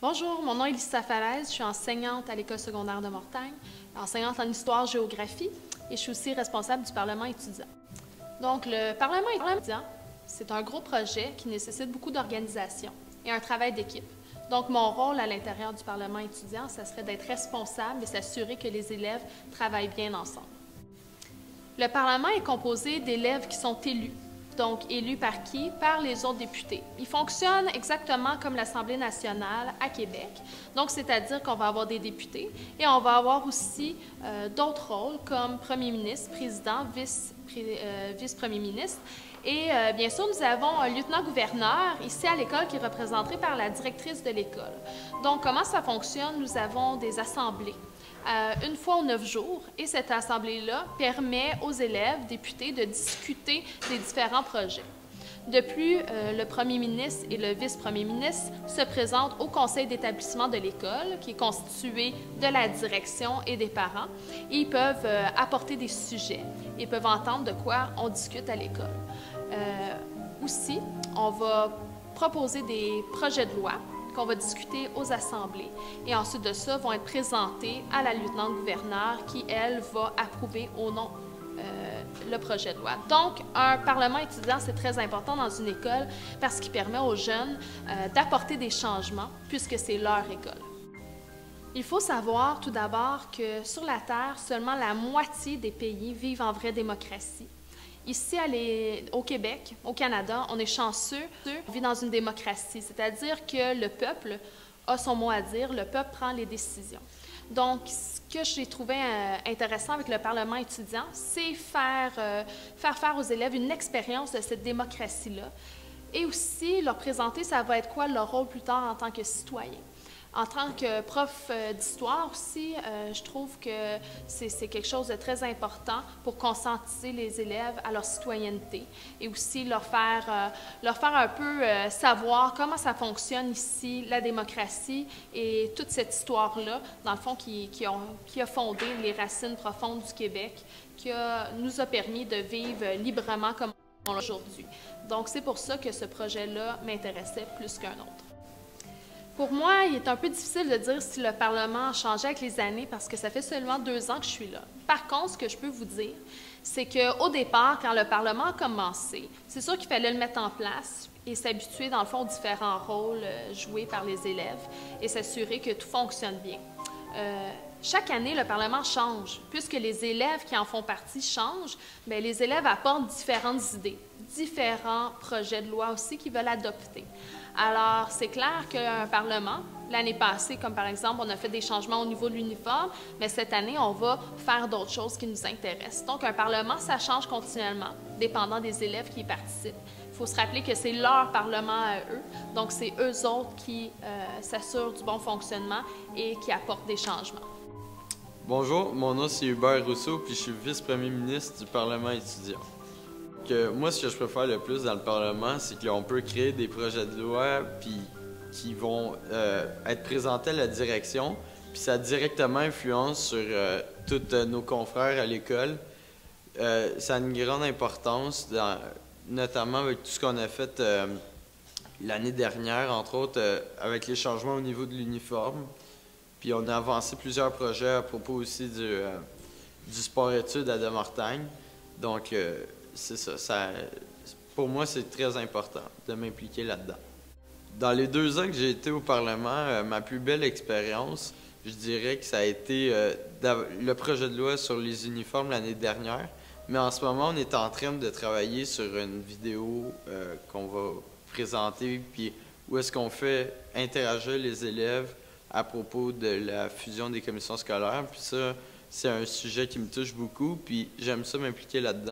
Bonjour, mon nom est Lisa Falaise, je suis enseignante à l'École secondaire de Mortagne, enseignante en histoire-géographie et je suis aussi responsable du Parlement étudiant. Donc, le Parlement étudiant, c'est un gros projet qui nécessite beaucoup d'organisation et un travail d'équipe. Donc, mon rôle à l'intérieur du Parlement étudiant, ça serait d'être responsable et s'assurer que les élèves travaillent bien ensemble. Le Parlement est composé d'élèves qui sont élus. Donc, élus par qui? Par les autres députés. Il fonctionne exactement comme l'Assemblée nationale à Québec. Donc, c'est-à-dire qu'on va avoir des députés et on va avoir aussi d'autres rôles comme premier ministre, président, vice-premier ministre. Et bien sûr, nous avons un lieutenant-gouverneur ici à l'école qui est représenté par la directrice de l'école. Donc, comment ça fonctionne? Nous avons des assemblées. Une fois aux 9 jours, et cette assemblée-là permet aux élèves députés de discuter des différents projets. De plus, le premier ministre et le vice-premier ministre se présentent au conseil d'établissement de l'école, qui est constitué de la direction et des parents, et ils peuvent apporter des sujets, ils peuvent entendre de quoi on discute à l'école. Aussi, on va proposer des projets de loi qu'on va discuter aux assemblées. Et ensuite de ça, vont être présentés à la lieutenant-gouverneur qui, elle, va approuver au nom le projet de loi. Donc, un Parlement étudiant, c'est très important dans une école parce qu'il permet aux jeunes d'apporter des changements puisque c'est leur école. Il faut savoir tout d'abord que sur la Terre, seulement la moitié des pays vivent en vraie démocratie. Ici, au Québec, au Canada, on est chanceux, on vit dans une démocratie, c'est-à-dire que le peuple a son mot à dire, le peuple prend les décisions. Donc, ce que j'ai trouvé intéressant avec le Parlement étudiant, c'est faire aux élèves une expérience de cette démocratie-là et aussi leur présenter ça va être quoi leur rôle plus tard en tant que citoyen. En tant que prof d'histoire aussi, je trouve que c'est quelque chose de très important pour conscientiser les élèves à leur citoyenneté et aussi leur faire un peu savoir comment ça fonctionne ici, la démocratie et toute cette histoire-là, dans le fond, qui a fondé les racines profondes du Québec, nous a permis de vivre librement comme on l'a aujourd'hui. Donc, c'est pour ça que ce projet-là m'intéressait plus qu'un autre. Pour moi, il est un peu difficile de dire si le Parlement a changé avec les années parce que ça fait seulement 2 ans que je suis là. Par contre, ce que je peux vous dire, c'est qu'au départ, quand le Parlement a commencé, c'est sûr qu'il fallait le mettre en place et s'habituer, dans le fond, aux différents rôles joués par les élèves et s'assurer que tout fonctionne bien. Chaque année, le Parlement change. Puisque les élèves qui en font partie changent, bien, les élèves apportent différentes idées, différents projets de loi aussi qu'ils veulent adopter. Alors, c'est clair qu'un Parlement, l'année passée, comme par exemple, on a fait des changements au niveau de l'uniforme, mais cette année, on va faire d'autres choses qui nous intéressent. Donc, un Parlement, ça change continuellement, dépendant des élèves qui y participent. Il faut se rappeler que c'est leur Parlement à eux, donc c'est eux autres qui s'assurent du bon fonctionnement et qui apportent des changements. Bonjour, mon nom c'est Hubert Rousseau, puis je suis vice-premier ministre du Parlement étudiant. Moi, ce que je préfère le plus dans le Parlement, c'est qu'on peut créer des projets de loi puis qui vont être présentés à la direction, puis ça a directement influence sur tous nos confrères à l'école. Ça a une grande importance, notamment avec tout ce qu'on a fait l'année dernière, entre autres avec les changements au niveau de l'uniforme. Puis on a avancé plusieurs projets à propos aussi du sport-études à Demortagne. Donc, c'est ça. Pour moi, c'est très important de m'impliquer là-dedans. Dans les 2 ans que j'ai été au Parlement, ma plus belle expérience, je dirais que ça a été le projet de loi sur les uniformes l'année dernière. Mais en ce moment, on est en train de travailler sur une vidéo qu'on va présenter, puis où est-ce qu'on fait interagir les élèves à propos de la fusion des commissions scolaires. Puis ça, c'est un sujet qui me touche beaucoup, puis j'aime ça m'impliquer là-dedans.